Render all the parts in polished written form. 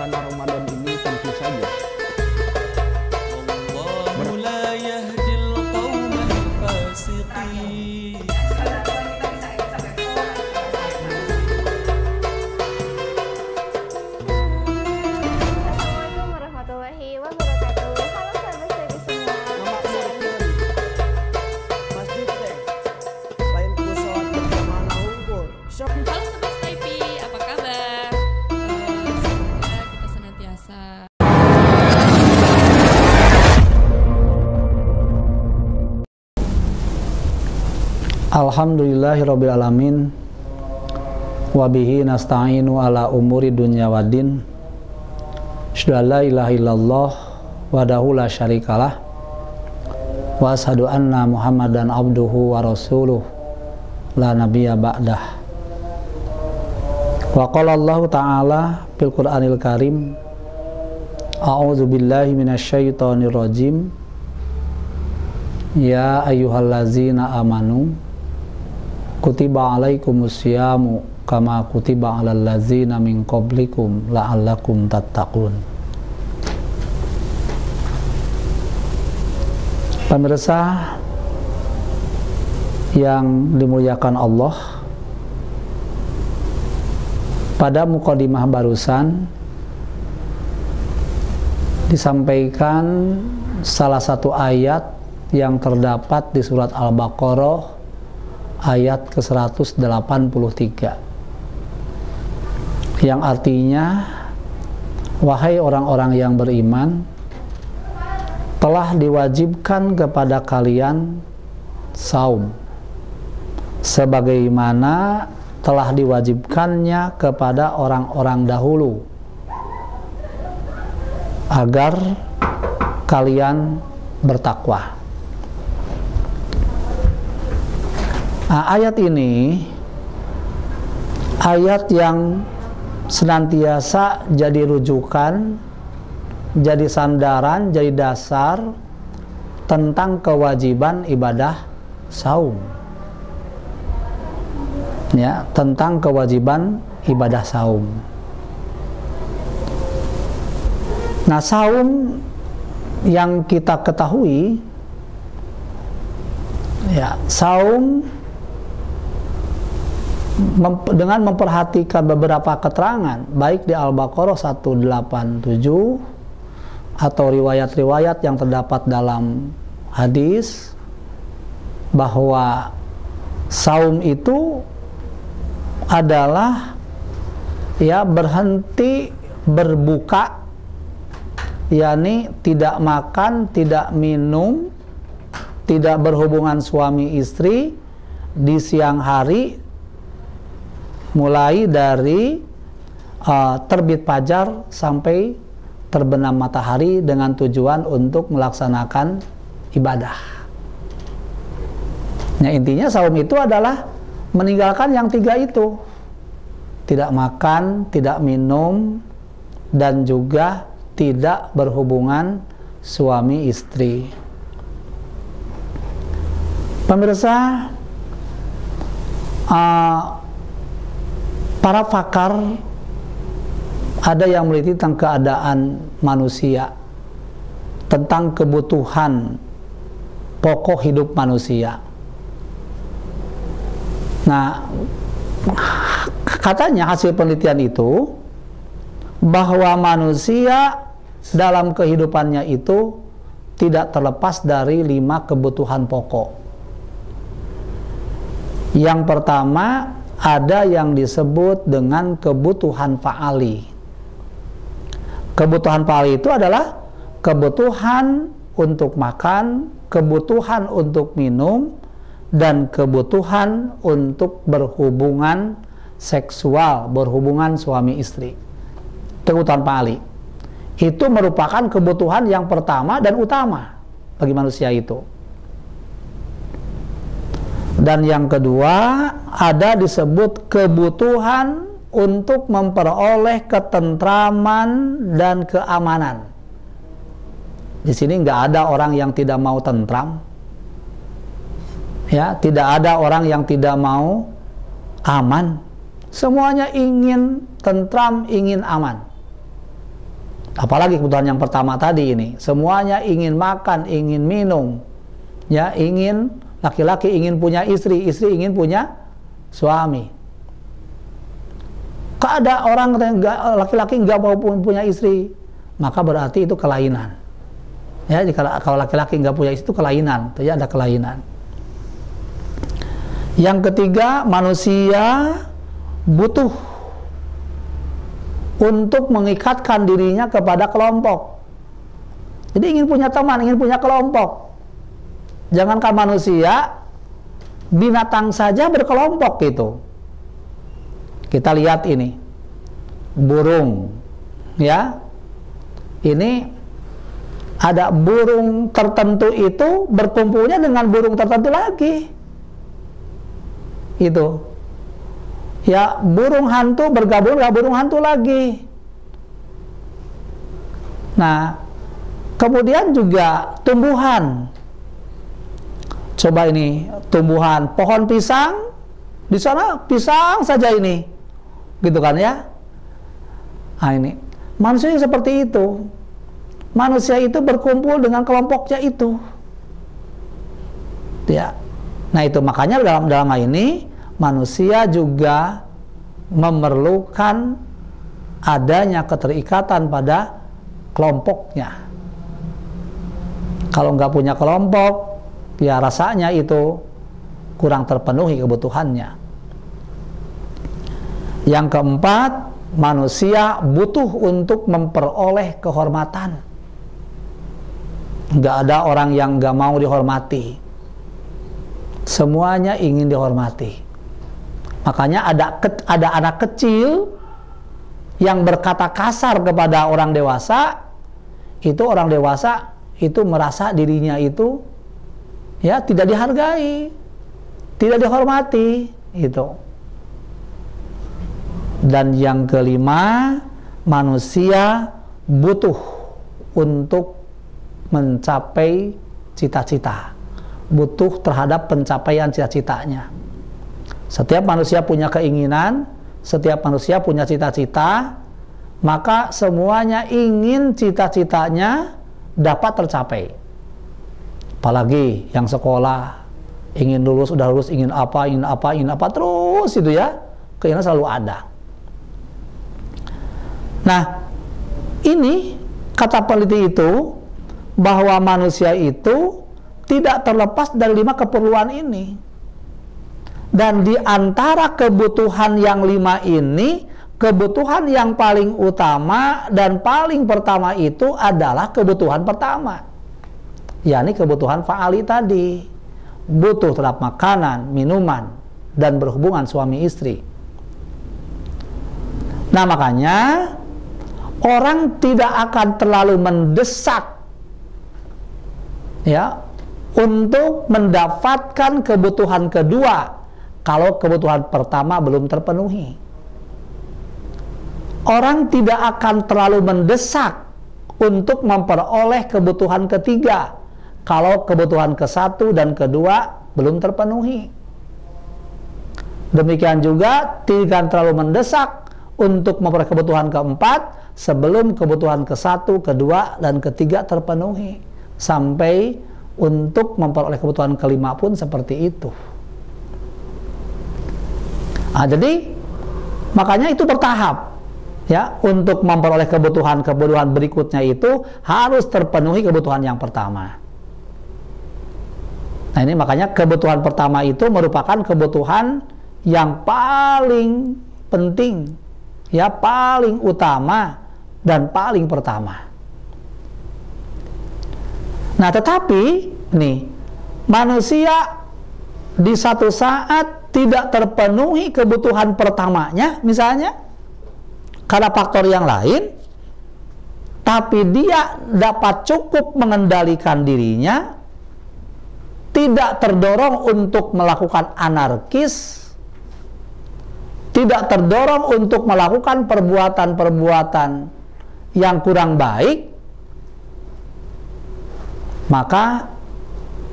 suasana Ramadan ini tentu saja Wallahu la yahdil qaumal fasiqin. Assalamualaikum warahmatullahi wabarakatuh. Halo sahabat saya semua. Masjid teh lain ku sholat berjamaah unggul. Sok Halo Sobat Staypi, apa kabar? Semoga kita senantiasa Alhamdulillahirabbil alamin. Wabihi nasta'inu ala umuri dunya waddin. Asyhadu an la ilaha illallah wahdahu la syarikalah wa asyhadu anna Muhammadan abduhu wa rasuluh la nabiyya ba'dah. Wa qala Allah ta'ala fil Qur'anil Karim, a'udzu billahi minasyaitonir rajim. Ya ayyuhallazina amanu kutiba alaikumusyamu kama kutiba alal ladzina min qablikum la'allakum tattaqun. Pemirsa yang dimuliakan Allah, pada mukadimah barusan disampaikan salah satu ayat yang terdapat di surat Al-Baqarah ayat ke-183 yang artinya, wahai orang-orang yang beriman, telah diwajibkan kepada kalian saum sebagaimana telah diwajibkannya kepada orang-orang dahulu agar kalian bertakwa. Nah, ayat ini ayat yang senantiasa jadi rujukan, jadi sandaran, jadi dasar tentang kewajiban ibadah saum. Ya, tentang kewajiban ibadah saum. Nah, saum yang kita ketahui, ya, saum dengan memperhatikan beberapa keterangan baik di Al-Baqarah 187 atau riwayat-riwayat yang terdapat dalam hadis bahwa saum itu adalah ya berhenti berbuka, yakni tidak makan, tidak minum, tidak berhubungan suami istri di siang hari mulai dari terbit fajar sampai terbenam matahari dengan tujuan untuk melaksanakan ibadah. Nah, intinya saum itu adalah meninggalkan yang tiga itu. Tidak makan, tidak minum, dan juga tidak berhubungan suami istri. Pemirsa, para pakar ada yang meneliti tentang keadaan manusia, tentang kebutuhan pokok hidup manusia. Nah, katanya hasil penelitian itu bahwa manusia dalam kehidupannya itu tidak terlepas dari 5 kebutuhan pokok. Yang pertama, ada yang disebut dengan kebutuhan fa'ali. Kebutuhan fa'ali itu adalah kebutuhan untuk makan, kebutuhan untuk minum, dan kebutuhan untuk berhubungan seksual, berhubungan suami istri. Kebutuhan fa'ali itu merupakan kebutuhan yang pertama dan utama bagi manusia itu. Dan yang kedua, ada disebut kebutuhan untuk memperoleh ketentraman dan keamanan. Di sini nggak ada orang yang tidak mau tentram, ya, tidak ada orang yang tidak mau aman. Semuanya ingin tentram, ingin aman. Apalagi kebutuhan yang pertama tadi ini, semuanya ingin makan, ingin minum, ya, ingin, laki-laki ingin punya istri, istri ingin punya suami. Kalau ada orang laki-laki nggak mau punya istri, maka berarti itu kelainan. Ya, kalau laki-laki nggak punya istri itu kelainan, ya, ada kelainan. Yang ketiga, manusia butuh untuk mengikatkan dirinya kepada kelompok. Jadi ingin punya teman, ingin punya kelompok. Jangankan manusia, binatang saja berkelompok gitu. Kita lihat ini, burung, ya. Ini ada burung tertentu itu berkumpulnya dengan burung tertentu lagi. Itu. Ya, burung hantu bergabung dengan burung hantu lagi. Nah, kemudian juga tumbuhan. Coba ini, tumbuhan pohon pisang, di sana pisang saja ini. Gitu kan ya? Nah, ini. Manusia seperti itu. Manusia itu berkumpul dengan kelompoknya itu. Ya. Nah, itu makanya dalam hal ini manusia juga memerlukan adanya keterikatan pada kelompoknya. Kalau nggak punya kelompok, ya rasanya itu kurang terpenuhi kebutuhannya. Yang keempat, manusia butuh untuk memperoleh kehormatan. Nggak ada orang yang nggak mau dihormati. Semuanya ingin dihormati. Makanya ada anak kecil yang berkata kasar kepada orang dewasa. Itu orang dewasa itu merasa dirinya itu, ya, tidak dihargai, tidak dihormati, itu. Dan yang kelima, manusia butuh untuk mencapai cita-cita, butuh terhadap pencapaian cita-citanya. Setiap manusia punya keinginan, setiap manusia punya cita-cita, maka semuanya ingin cita-citanya dapat tercapai. Apalagi yang sekolah, ingin lulus, udah lulus, ingin apa, terus itu ya, keinginan selalu ada. Nah, ini kata peneliti itu, bahwa manusia itu tidak terlepas dari 5 keperluan ini. Dan di antara kebutuhan yang 5 ini, kebutuhan yang paling utama dan paling pertama itu adalah kebutuhan pertama, yakni kebutuhan fa'ali tadi, butuh terhadap makanan, minuman, dan berhubungan suami istri. Nah, makanya orang tidak akan terlalu mendesak, ya, untuk mendapatkan kebutuhan kedua kalau kebutuhan pertama belum terpenuhi. Orang tidak akan terlalu mendesak untuk memperoleh kebutuhan ketiga kalau kebutuhan ke-1 dan ke-2 belum terpenuhi. Demikian juga tidak terlalu mendesak untuk memperoleh kebutuhan ke-4 sebelum kebutuhan ke-1, ke-2, dan ke-3 terpenuhi. Sampai untuk memperoleh kebutuhan ke-5 pun seperti itu. Nah, jadi makanya itu bertahap, ya. Untuk memperoleh kebutuhan berikutnya itu harus terpenuhi kebutuhan yang pertama. Nah, ini makanya kebutuhan pertama itu merupakan kebutuhan yang paling penting, ya, paling utama dan paling pertama. Nah, tetapi nih, manusia di satu saat tidak terpenuhi kebutuhan pertamanya, misalnya karena faktor yang lain, tapi dia dapat cukup mengendalikan dirinya, tidak terdorong untuk melakukan anarkis, tidak terdorong untuk melakukan perbuatan-perbuatan yang kurang baik, maka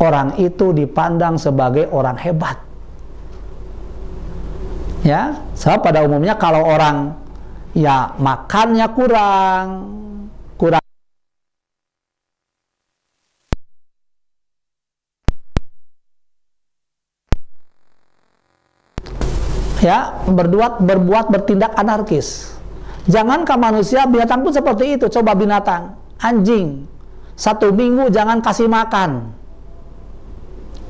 orang itu dipandang sebagai orang hebat. Ya, sebab pada umumnya kalau orang, ya, makannya kurang, Ya, bertindak anarkis. Jangankah manusia, binatang pun seperti itu. Coba binatang, anjing, 1 minggu jangan kasih makan.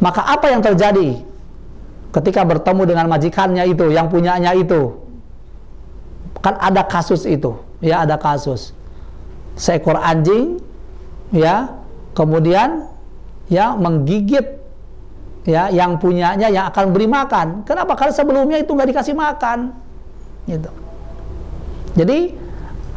Maka apa yang terjadi ketika bertemu dengan majikannya itu, yang punyanya itu? Kan ada kasus itu, ya, ada kasus. Seekor anjing, ya, kemudian ya menggigit ya yang punyanya yang akan beri makan. Kenapa? Karena sebelumnya itu nggak dikasih makan, gitu. Jadi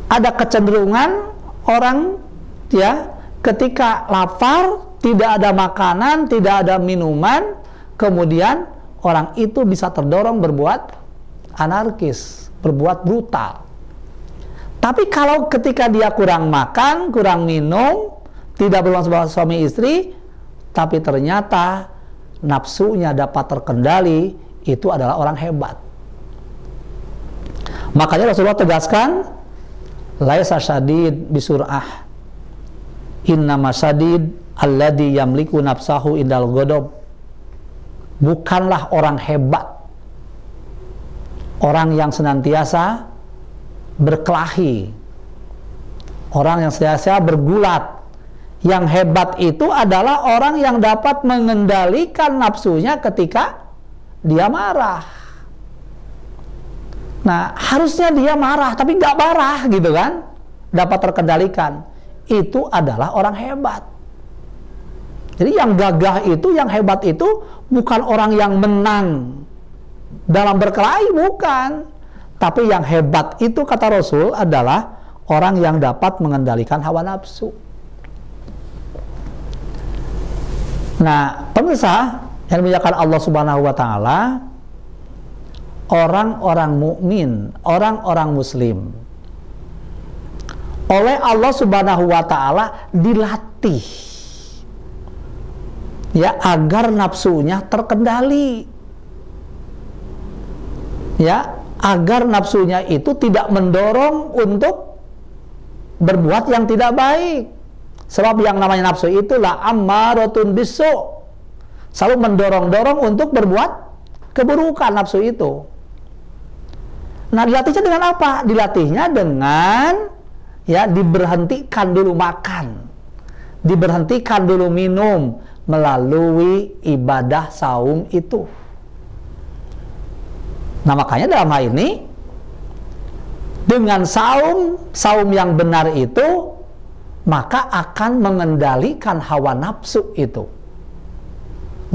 ada kecenderungan orang ya ketika lapar, tidak ada makanan, tidak ada minuman, kemudian orang itu bisa terdorong berbuat anarkis, berbuat brutal. Tapi kalau ketika dia kurang makan, kurang minum, tidak berhubungan suami istri, tapi ternyata nafsunya dapat terkendali, itu adalah orang hebat. Makanya Rasulullah tegaskan, laisa syadid bisur'ah, innama syadid alladhi yamliku nafsahu indal ghadab. Bukanlah orang hebat orang yang senantiasa berkelahi, orang yang senantiasa bergulat. Yang hebat itu adalah orang yang dapat mengendalikan nafsunya ketika dia marah. Nah, harusnya dia marah, tapi nggak marah, gitu kan? Dapat terkendalikan. Itu adalah orang hebat. Jadi yang gagah itu, yang hebat itu, bukan orang yang menang dalam berkelahi, bukan. Tapi yang hebat itu, kata Rasul, adalah orang yang dapat mengendalikan hawa nafsu. Nah, pemirsa yang dimuliakan Allah Subhanahu wa Ta'ala, orang-orang mukmin, orang-orang muslim, oleh Allah Subhanahu wa Ta'ala dilatih ya agar nafsunya terkendali, ya agar nafsunya itu tidak mendorong untuk berbuat yang tidak baik. Sebab yang namanya nafsu itulah ammaratun bisu, selalu mendorong-dorong untuk berbuat keburukan nafsu itu. Nah, dilatihnya dengan apa? Dilatihnya dengan ya diberhentikan dulu makan, diberhentikan dulu minum melalui ibadah saum itu. Nah, makanya dalam hal ini dengan saum yang benar itu, maka akan mengendalikan hawa nafsu itu,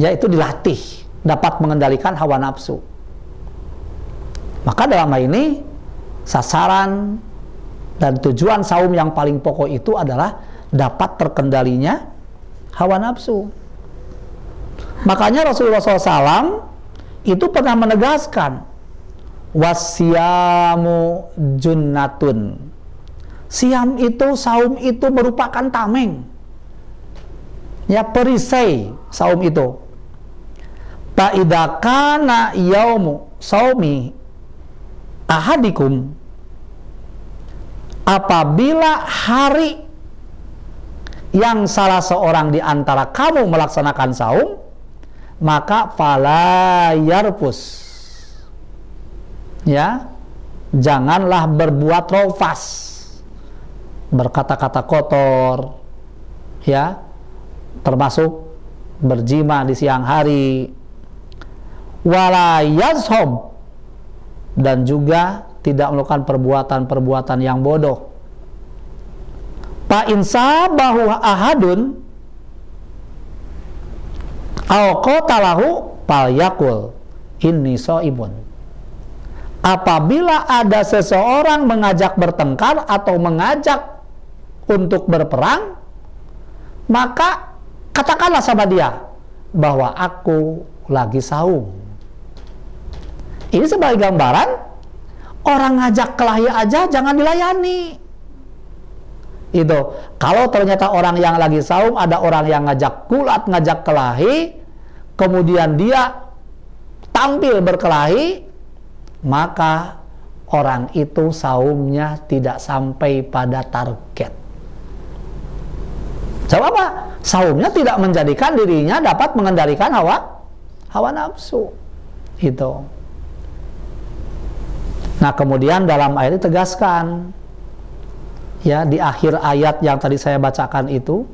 yaitu dilatih dapat mengendalikan hawa nafsu. Maka dalam hal ini sasaran dan tujuan saum yang paling pokok itu adalah dapat terkendalinya hawa nafsu. Makanya Rasulullah SAW itu pernah menegaskan, wasyamu junnatun. Siam itu, saum itu merupakan tameng, ya, perisai saum itu. Fa'idza kana yaumu saumi ahadikum, apabila hari yang salah seorang di antara kamu melaksanakan saum, maka fala yarfus, ya, janganlah berbuat rofas, berkata-kata kotor, ya, termasuk berjima di siang hari, wala yazhum, dan juga tidak melakukan perbuatan-perbuatan yang bodoh. Fa insabahu ahadun aw qatalahu falyaqul inni shaimun. Apabila ada seseorang mengajak bertengkar atau mengajak untuk berperang, maka katakanlah sama dia bahwa aku lagi saum. Ini sebagai gambaran, orang ngajak kelahi aja jangan dilayani. Itu kalau ternyata orang yang lagi saum, ada orang yang ngajak gulat, ngajak kelahi, kemudian dia tampil berkelahi, maka orang itu saumnya tidak sampai pada target. Jawab apa? Saumnya tidak menjadikan dirinya dapat mengendalikan hawa nafsu. Itu. Nah, kemudian dalam ayat ditegaskan, ya, di akhir ayat yang tadi saya bacakan itu,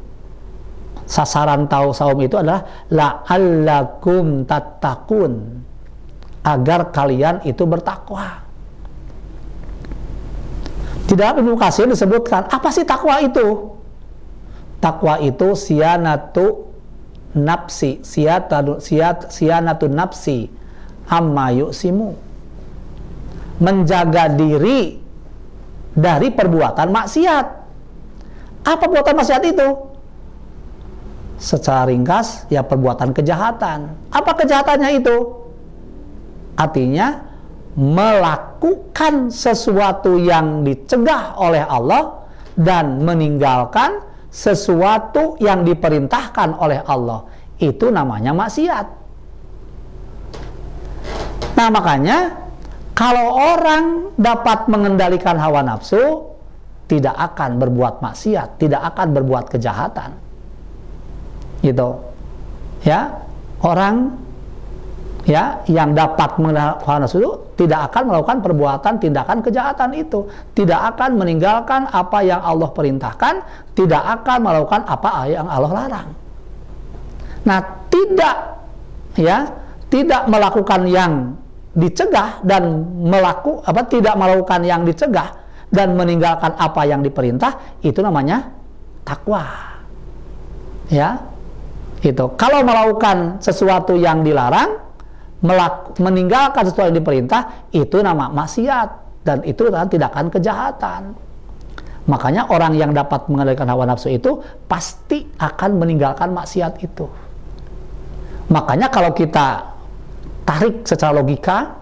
sasaran saum itu adalah la'allakum tattaqun, agar kalian itu bertakwa. Di dalam Ibnu Katsir disebutkan, apa sih takwa itu? Takwa itu siyanatu nafsi, siyanatu nafsi amma yusimu, menjaga diri dari perbuatan maksiat. Apa perbuatan maksiat itu? Secara ringkas, ya perbuatan kejahatan. Apa kejahatannya itu? Artinya melakukan sesuatu yang dicegah oleh Allah dan meninggalkan sesuatu yang diperintahkan oleh Allah. Itu namanya maksiat. Nah, makanya kalau orang dapat mengendalikan hawa nafsu, tidak akan berbuat maksiat, tidak akan berbuat kejahatan. Gitu. Ya, orang ya yang dapat mengendalikan hawa nafsu itu tidak akan melakukan perbuatan tindakan kejahatan itu, tidak akan meninggalkan apa yang Allah perintahkan, tidak akan melakukan apa yang Allah larang. Nah, tidak melakukan yang dicegah dan tidak melakukan yang dicegah dan meninggalkan apa yang diperintah, itu namanya takwa. Ya, itu. Kalau melakukan sesuatu yang dilarang, meninggalkan sesuatu yang diperintah, itu nama maksiat, dan itu adalah tindakan kejahatan. Makanya orang yang dapat mengendalikan hawa nafsu itu pasti akan meninggalkan maksiat itu. Makanya kalau kita tarik secara logika,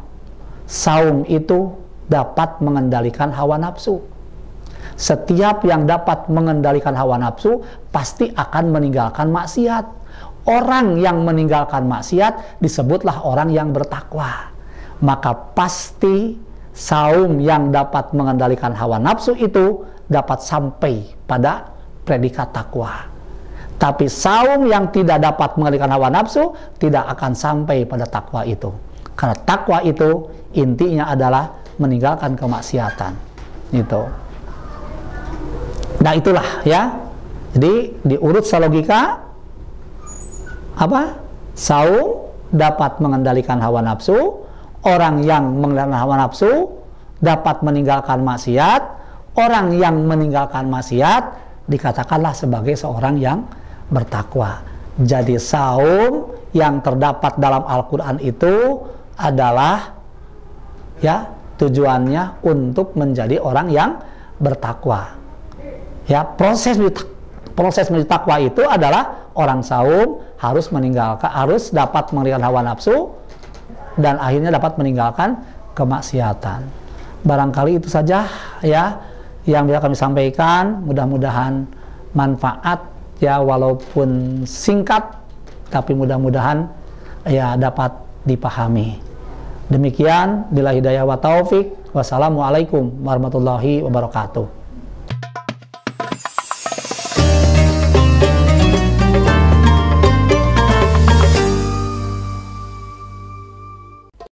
saum itu dapat mengendalikan hawa nafsu. Setiap yang dapat mengendalikan hawa nafsu pasti akan meninggalkan maksiat. Orang yang meninggalkan maksiat disebutlah orang yang bertakwa. Maka pasti saum yang dapat mengendalikan hawa nafsu itu dapat sampai pada predikat takwa. Tapi saum yang tidak dapat mengendalikan hawa nafsu tidak akan sampai pada takwa itu. Karena takwa itu intinya adalah meninggalkan kemaksiatan. Itu. Nah, itulah ya. Jadi diurut secara logika, apa? Saum dapat mengendalikan hawa nafsu. Orang yang mengendalikan hawa nafsu dapat meninggalkan maksiat. Orang yang meninggalkan maksiat dikatakanlah sebagai seorang yang bertakwa. Jadi saum yang terdapat dalam Al-Quran itu adalah ya tujuannya untuk menjadi orang yang bertakwa. Ya, proses menuju takwa itu adalah orang saum harus dapat mengendalikan hawa nafsu dan akhirnya dapat meninggalkan kemaksiatan. Barangkali itu saja ya yang bisa kami sampaikan. Mudah-mudahan manfaat ya, walaupun singkat tapi mudah-mudahan ya dapat dipahami. Demikian, bila hidayah wa taufik. Wassalamualaikum warahmatullahi wabarakatuh.